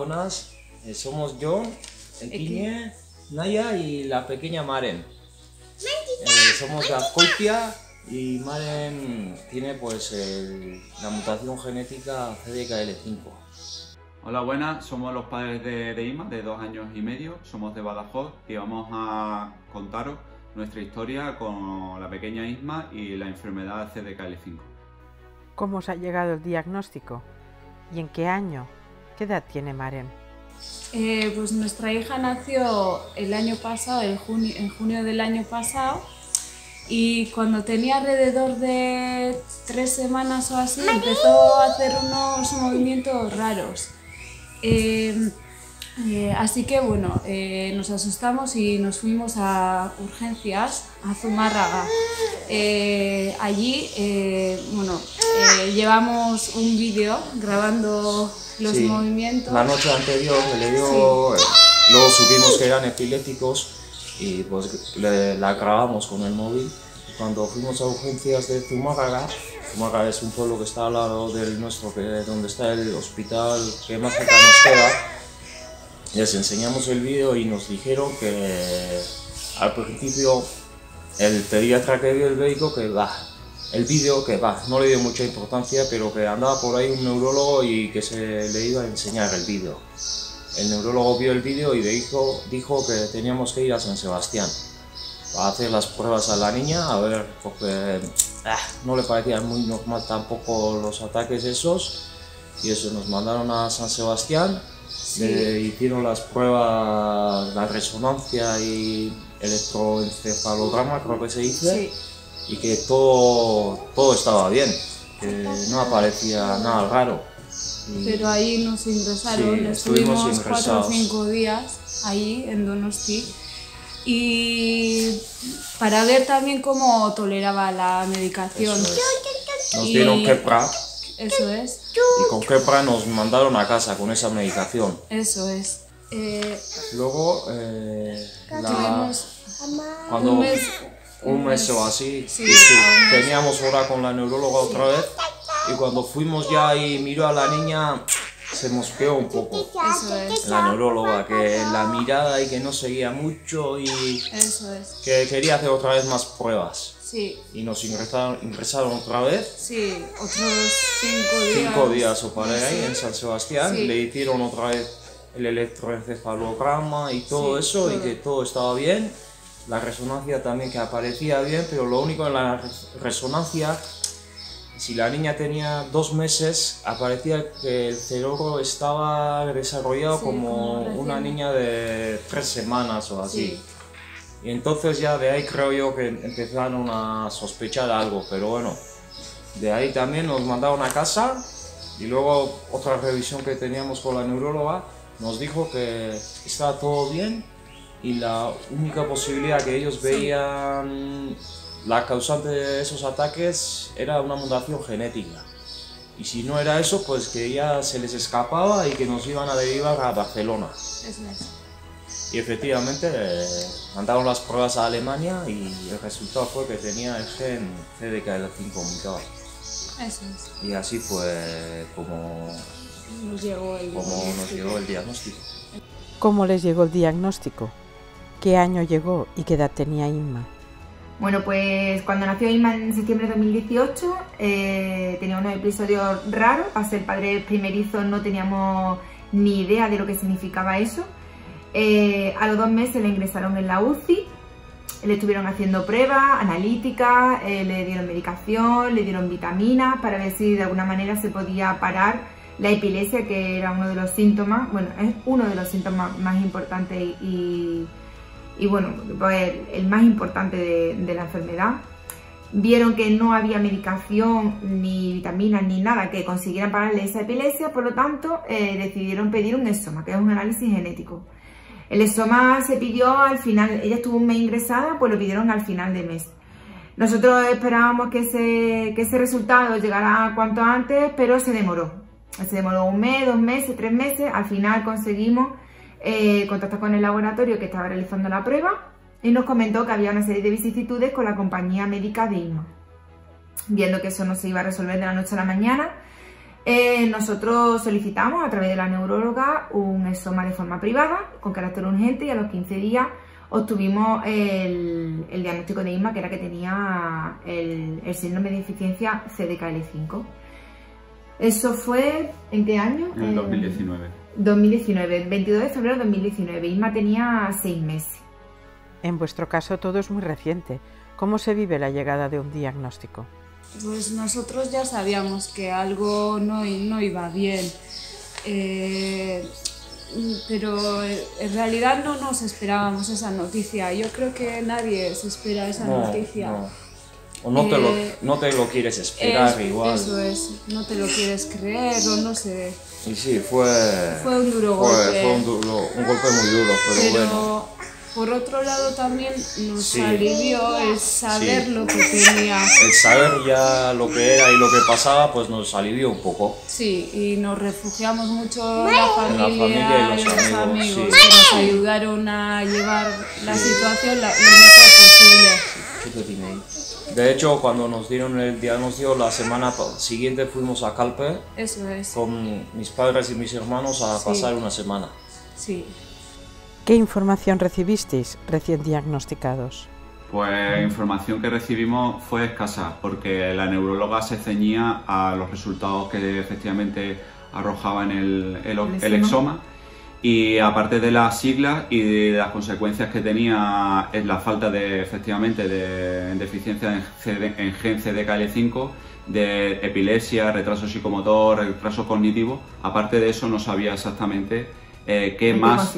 buenas. Somos yo, Equiñe, Naya y la pequeña Maren. Somos de Azcoitia y Maren tiene pues la mutación genética CDKL5. Hola, buenas, somos los padres de Inma, de 2 años y medio, somos de Badajoz y vamos a contaros nuestra historia con la pequeña Isma y la enfermedad CDKL5. ¿Cómo os ha llegado el diagnóstico? ¿Y en qué año? ¿Qué edad tiene Maren? Pues nuestra hija nació el año pasado, en junio del año pasado, y cuando tenía alrededor de 3 semanas o así empezó a hacer unos movimientos raros. Así que bueno, nos asustamos y nos fuimos a urgencias, a Zumárraga. Allí llevamos un vídeo grabando los movimientos. La noche anterior le dio, luego supimos que eran epilépticos y pues la grabamos con el móvil. Cuando fuimos a urgencias de Zumárraga, Zumárraga es un pueblo que está al lado del nuestro, donde está el hospital que más cerca nos queda. Les enseñamos el vídeo y nos dijeron que al principio el pediatra que vio el vídeo no le dio mucha importancia, pero que andaba por ahí un neurólogo y que se le iba a enseñar el vídeo. El neurólogo vio el vídeo y dijo que teníamos que ir a San Sebastián para hacer las pruebas a la niña, a ver, porque no le parecían muy normal tampoco los ataques esos, y eso, nos mandaron a San Sebastián. Le hicieron las pruebas, la resonancia y electroencefalograma, creo que se dice, y que todo estaba bien, que no aparecía nada raro. Pero ahí nos ingresaron, estuvimos 4 o 5 días ahí en Donosti, y para ver también cómo toleraba la medicación. Nos dieron Keppra. Eso es. Y con Keppra nos mandaron a casa con esa medicación. Eso es. Luego, cuando un mes o así, teníamos hora con la neuróloga otra vez, y cuando fuimos ya y miró a la niña, se mosqueó un poco. Eso es. La neuróloga, que la mirada y que no seguía mucho y que quería hacer otra vez más pruebas. Sí. Y nos ingresaron otra vez. Sí, otros 5 días. 5 días o para ahí en San Sebastián. Le hicieron otra vez el electroencefalograma y todo eso, y que todo estaba bien. La resonancia también que aparecía bien, pero lo único en la resonancia, si la niña tenía 2 meses, aparecía que el cerebro estaba desarrollado como una niña de 3 semanas o así. Sí. Y entonces ya de ahí creo yo que empezaron a sospechar algo, pero bueno, de ahí también nos mandaron a casa, y luego otra revisión que teníamos con la neuróloga nos dijo que estaba todo bien, y la única posibilidad que ellos veían, la causante de esos ataques, era una mutación genética. Y si no era eso, pues que ya se les escapaba y que nos iban a derivar a Barcelona. Eso es. Y efectivamente mandaron las pruebas a Alemania y el resultado fue que tenía el gen CDKL5 mutado. Eso es. Y así fue como nos llegó el diagnóstico. ¿Cómo les llegó el diagnóstico? ¿Qué año llegó y qué edad tenía Inma? Bueno, pues cuando nació Inma en septiembre de 2018 tenía unos episodios raros. Para ser padre primerizo no teníamos ni idea de lo que significaba eso. A los 2 meses le ingresaron en la UCI, le estuvieron haciendo pruebas analíticas, le dieron medicación, le dieron vitaminas para ver si de alguna manera se podía parar la epilepsia, que era uno de los síntomas, bueno, es uno de los síntomas más importantes y bueno, pues el más importante de la enfermedad. Vieron que no había medicación, ni vitaminas, ni nada que consiguieran pararle esa epilepsia, por lo tanto decidieron pedir un ESOMA, que es un análisis genético. El ESOMA se pidió al final, ella estuvo un mes ingresada, pues lo pidieron al final de mes. Nosotros esperábamos que ese resultado llegara cuanto antes, pero se demoró. Se demoró 1 mes, 2 meses, 3 meses. Al final conseguimos contactar con el laboratorio que estaba realizando la prueba y nos comentó que había una serie de vicisitudes con la compañía médica de Inma. Viendo que eso no se iba a resolver de la noche a la mañana, Nosotros solicitamos a través de la neuróloga un ESOMA de forma privada, con carácter urgente, y a los 15 días obtuvimos el diagnóstico de Isma, que era que tenía el síndrome de deficiencia CDKL5. Eso fue, ¿en qué año? En 2019. 2019, 22 de febrero de 2019. Isma tenía 6 meses. En vuestro caso todo es muy reciente. ¿Cómo se vive la llegada de un diagnóstico? Pues nosotros ya sabíamos que algo no iba bien, pero en realidad no nos esperábamos esa noticia. Yo creo que nadie se espera esa noticia. No. O no te lo quieres esperar igual. Eso es, no te lo quieres creer o no sé. Y sí, fue un duro golpe. Fue un golpe muy duro, pero bueno. Por otro lado también nos Sí. alivió el saber lo que tenía. El saber ya lo que era y lo que pasaba, pues nos alivió un poco. Sí, y nos refugiamos mucho en la familia y los amigos, sí. que nos ayudaron a llevar la situación lo mejor posible. De hecho, cuando nos dieron el diagnóstico, la semana siguiente fuimos a Calpe Eso es. con mis padres y mis hermanos a pasar una semana. Sí. ¿Qué información recibisteis recién diagnosticados? Pues información que recibimos fue escasa, porque la neuróloga se ceñía a los resultados que efectivamente arrojaba en el exoma, y aparte de las siglas y de las consecuencias que tenía en la falta de deficiencia en gen CDKL5, de epilepsia, retraso psicomotor, retraso cognitivo, aparte de eso no sabía exactamente qué más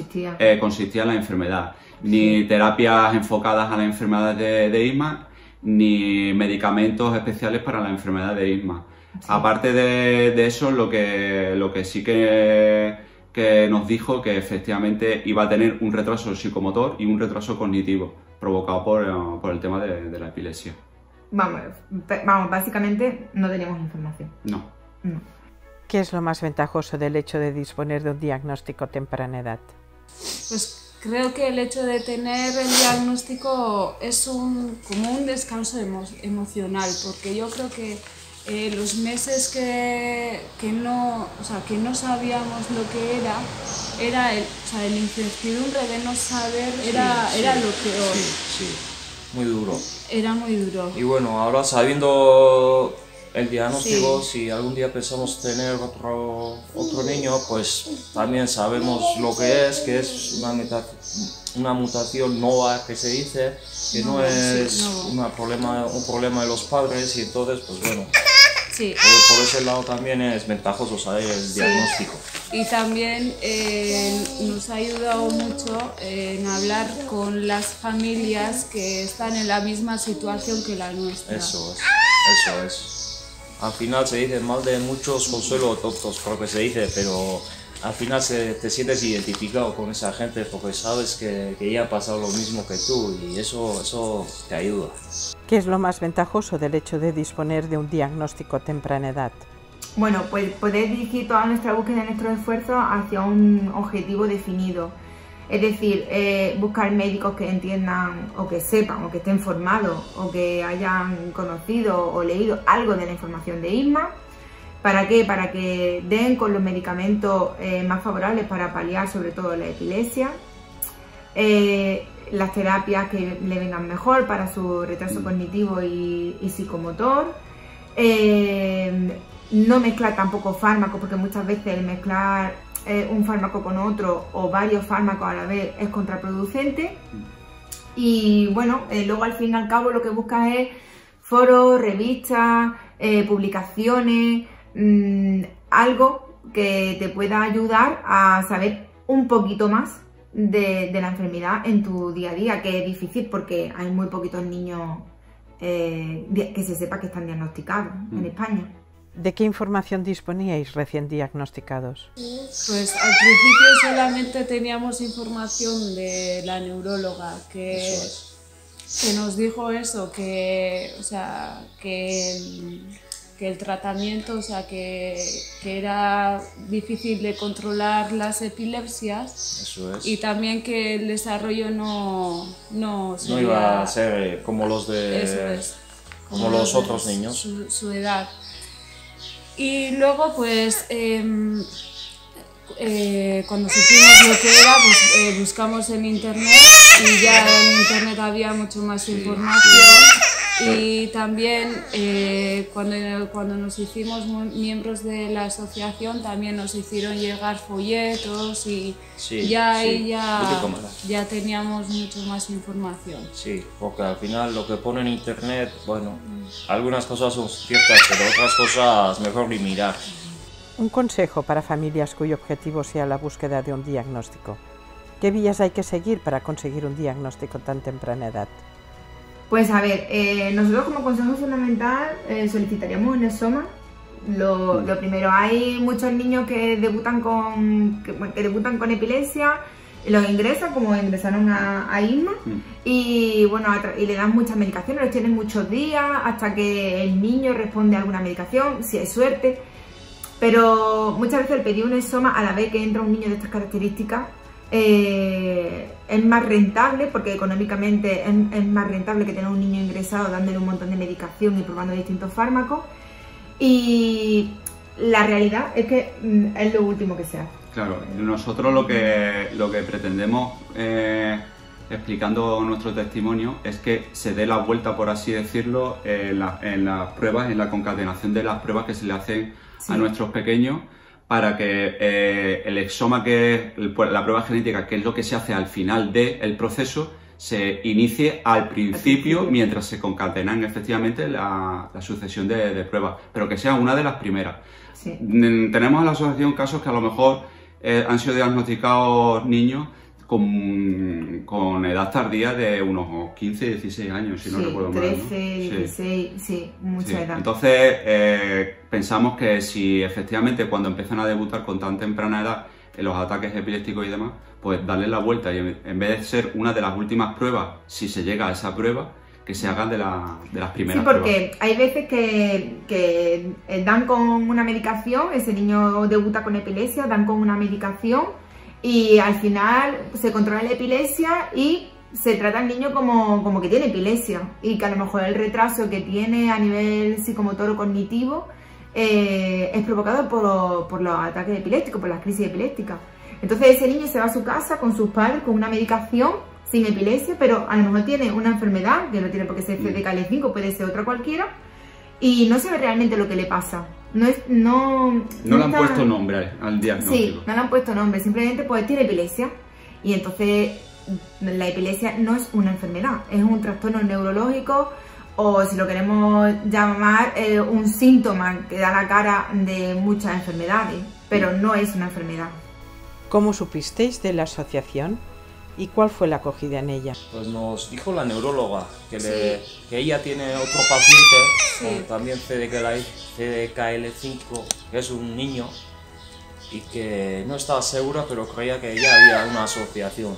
consistía la enfermedad. Ni terapias enfocadas a la enfermedad de Isma, ni medicamentos especiales para la enfermedad de Isma. Sí. Aparte de eso, lo que sí que nos dijo que efectivamente iba a tener un retraso psicomotor y un retraso cognitivo provocado por el tema de la epilepsia. Vamos, básicamente no teníamos información. No. ¿Qué es lo más ventajoso del hecho de disponer de un diagnóstico a temprana edad? Pues creo que el hecho de tener el diagnóstico es como un descanso emocional, porque yo creo que los meses que no sabíamos lo que era el incertidumbre de no saber, era lo peor. Sí, muy duro. Era muy duro. Y bueno, ahora sabiendo el diagnóstico, si algún día pensamos tener otro niño, pues también sabemos lo que es una mutación nova, que se dice, que no es un problema de los padres, y entonces, pues bueno, sí. por ese lado también es ventajoso saber el diagnóstico. Y también nos ha ayudado mucho en hablar con las familias que están en la misma situación que la nuestra. Eso es. Al final se dice mal de muchos, consuelo tontos, por lo que se dice, pero al final te sientes identificado con esa gente porque sabes que ya ha pasado lo mismo que tú, y eso te ayuda. ¿Qué es lo más ventajoso del hecho de disponer de un diagnóstico a temprana edad? Bueno, pues poder dirigir toda nuestra búsqueda y nuestros esfuerzos hacia un objetivo definido. Es decir, buscar médicos que entiendan o que sepan o que estén formados o que hayan conocido o leído algo de la información de Isma. ¿Para qué? Para que den con los medicamentos más favorables para paliar sobre todo la epilepsia, las terapias que le vengan mejor para su retraso cognitivo y psicomotor. No mezclar tampoco fármacos, porque muchas veces el mezclar un fármaco con otro o varios fármacos a la vez es contraproducente. Y bueno, luego al fin y al cabo lo que buscas es foros, revistas, publicaciones, algo que te pueda ayudar a saber un poquito más de la enfermedad en tu día a día, que es difícil porque hay muy poquitos niños que se sepa que están diagnosticados en España. ¿De qué información disponíais recién diagnosticados? Pues al principio solamente teníamos información de la neuróloga que nos dijo eso, que el tratamiento, que era difícil de controlar las epilepsias. Eso es. Y también que el desarrollo no iba a ser como los de eso es, como los otros niños. Su edad. Y luego pues cuando supimos lo que era, pues buscamos en internet y ya en internet había mucho más información. Y también cuando nos hicimos miembros de la asociación también nos hicieron llegar folletos y ya teníamos mucho más información. Sí, porque al final lo que pone en internet, bueno, algunas cosas son ciertas, pero otras cosas mejor ni mirar. Un consejo para familias cuyo objetivo sea la búsqueda de un diagnóstico. ¿Qué vías hay que seguir para conseguir un diagnóstico tan temprana edad? Pues a ver, nosotros como consejo fundamental solicitaríamos en el SOMA. Lo primero, hay muchos niños que debutan con epilepsia, los ingresan como ingresaron a ISMA y bueno, y le dan muchas medicaciones, los tienen muchos días hasta que el niño responde a alguna medicación, si hay suerte. Pero muchas veces el pedir un SOMA a la vez que entra un niño de estas características es más rentable, porque económicamente es más rentable que tener un niño ingresado dándole un montón de medicación y probando distintos fármacos, y la realidad es que es lo último que se hace. Claro, nosotros lo que pretendemos explicando nuestro testimonio es que se dé la vuelta, por así decirlo, en las pruebas, en la concatenación de las pruebas que se le hacen a nuestros pequeños, para que el SOMA, que es la prueba genética, que es lo que se hace al final del proceso, se inicie al principio mientras se concatenan efectivamente la sucesión de pruebas, pero que sea una de las primeras. Sí. Tenemos en la asociación casos que a lo mejor han sido diagnosticados niños con edad tardía de unos 15, 16 años, si no recuerdo mal, 13, 16, sí, mucha edad. Entonces, pensamos que si efectivamente cuando empiezan a debutar con tan temprana edad en los ataques epilépticos y demás, pues darle la vuelta y en vez de ser una de las últimas pruebas, si se llega a esa prueba, que se hagan de las primeras pruebas. Sí, porque hay veces que dan con una medicación, ese niño debuta con epilepsia, dan con una medicación, y al final se controla la epilepsia y se trata al niño como que tiene epilepsia, y que a lo mejor el retraso que tiene a nivel psicomotor o cognitivo es provocado por los ataques epilépticos, por las crisis epilépticas. Entonces ese niño se va a su casa con sus padres con una medicación sin epilepsia, pero a lo mejor tiene una enfermedad, que no tiene por qué ser CDKL5, puede ser otra cualquiera, y no sabe realmente lo que le pasa. No le han puesto nombre al diagnóstico. Sí, no le han puesto nombre, simplemente pues tiene epilepsia. Y entonces la epilepsia no es una enfermedad, es un trastorno neurológico, o si lo queremos llamar, un síntoma que da la cara de muchas enfermedades, pero no es una enfermedad. ¿Cómo supisteis de la asociación y cuál fue la acogida en ella? Pues nos dijo la neuróloga que ella tiene otro paciente con también CDKL5, que es un niño, y que no estaba segura, pero creía que ya había una asociación.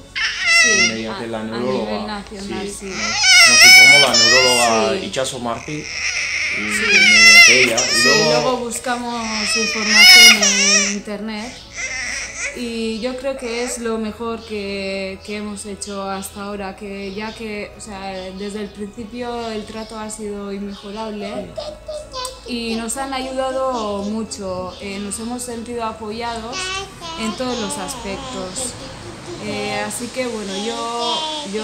Sí, mediante la neuróloga. A nivel nacional, sí. Nos informó la neuróloga Ichazo Martí, y mediante ella. Y luego buscamos información en internet. Y yo creo que es lo mejor que hemos hecho hasta ahora, o sea, desde el principio el trato ha sido inmejorable y nos han ayudado mucho, nos hemos sentido apoyados en todos los aspectos. Así que bueno, yo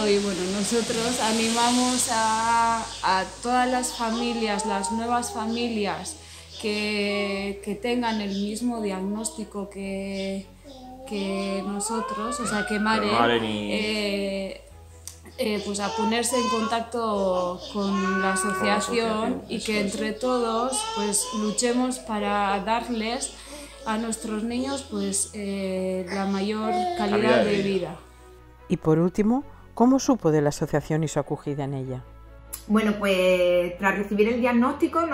y bueno, nosotros animamos a todas las familias, las nuevas familias que tengan el mismo diagnóstico que nosotros, o sea que Maren pues a ponerse en contacto con la asociación y que entre todos pues luchemos para darles a nuestros niños pues la mayor calidad de vida. Y por último, ¿cómo supo de la asociación y su acogida en ella? Bueno, pues tras recibir el diagnóstico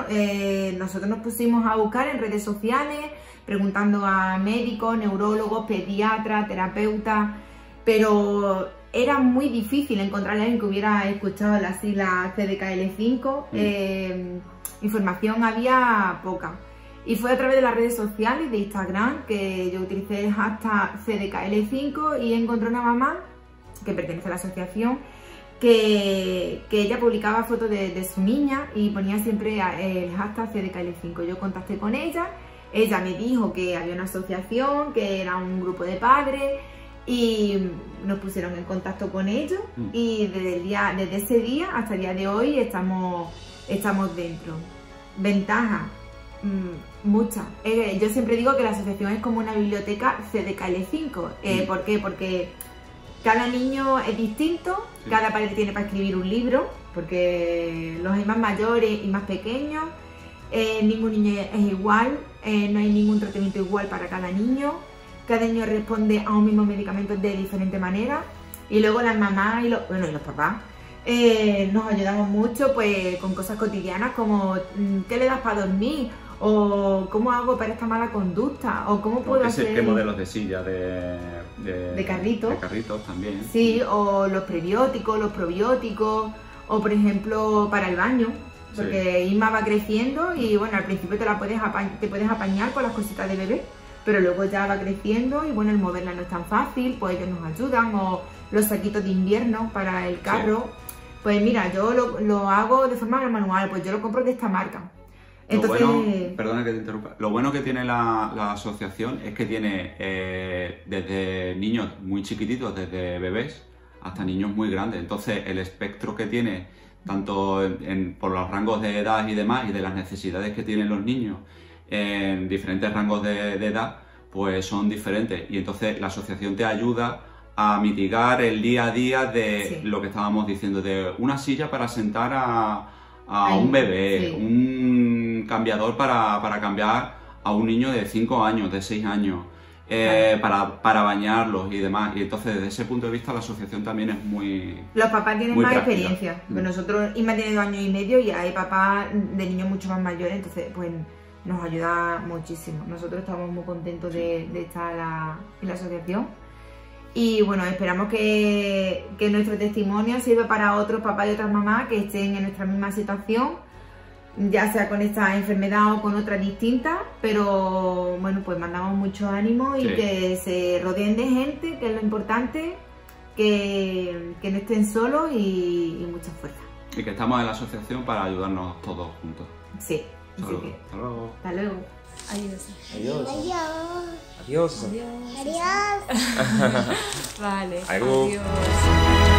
nosotros nos pusimos a buscar en redes sociales, preguntando a médicos, neurólogos, pediatras, terapeutas, pero era muy difícil encontrar a alguien que hubiera escuchado las siglas CDKL5, información había poca. Y fue a través de las redes sociales, de Instagram, que yo utilicé el hashtag CDKL5 y encontré una mamá que pertenece a la asociación que ella publicaba fotos de su niña y ponía siempre el hashtag CDKL5. Yo contacté con ella me dijo que había una asociación, que era un grupo de padres y nos pusieron en contacto con ellos y desde ese día hasta el día de hoy estamos dentro. Ventajas, muchas. Yo siempre digo que la asociación es como una biblioteca CDKL5. ¿Por qué? Porque cada niño es distinto, cada padre tiene para escribir un libro, porque los hay más mayores y más pequeños, ningún niño es igual, no hay ningún tratamiento igual para cada niño responde a un mismo medicamento de diferente manera, y luego las mamás y los papás nos ayudamos mucho pues con cosas cotidianas como ¿qué le das para dormir? O ¿cómo hago para esta mala conducta? O ¿cómo puedo hacer...? ¿Qué modelos de silla? De carritos. De carritos también. Sí, o los prebióticos, los probióticos, o por ejemplo para el baño, porque Isma va creciendo y bueno, al principio te puedes apañar con las cositas de bebé, pero luego ya va creciendo y bueno, el moverla no es tan fácil, pues ellos nos ayudan, o los saquitos de invierno para el carro. Sí. Pues mira, yo lo hago de forma manual, pues yo lo compro de esta marca. Entonces... Perdona que te interrumpa. Lo bueno que tiene la asociación es que tiene desde niños muy chiquititos, desde bebés, hasta niños muy grandes. Entonces el espectro que tiene, tanto por los rangos de edad y demás, y de las necesidades que tienen los niños en diferentes rangos de edad, pues son diferentes. Y entonces la asociación te ayuda a mitigar el día a día de lo que estábamos diciendo, de una silla para sentar a un bebé, un cambiador para cambiar a un niño de 5 años, de 6 años, para bañarlos y demás. Y entonces desde ese punto de vista la asociación también es muy... Los papás tienen más experiencia. Pues nosotros, Isma tiene 2 años y medio y hay papás de niños mucho más mayores, entonces pues nos ayuda muchísimo. Nosotros estamos muy contentos de estar en la asociación. Y bueno, esperamos que nuestro testimonio sirva para otros papás y otras mamás que estén en nuestra misma situación, ya sea con esta enfermedad o con otra distinta, pero bueno, pues mandamos mucho ánimo y que se rodeen de gente, que es lo importante, que no estén solos y mucha fuerza. Y que estamos en la asociación para ayudarnos todos juntos. Sí. Hasta luego. Hasta luego. Adiós. Adiós. Adiós. Adiós. Adiós. Adiós. Vale. Adiós. Adiós.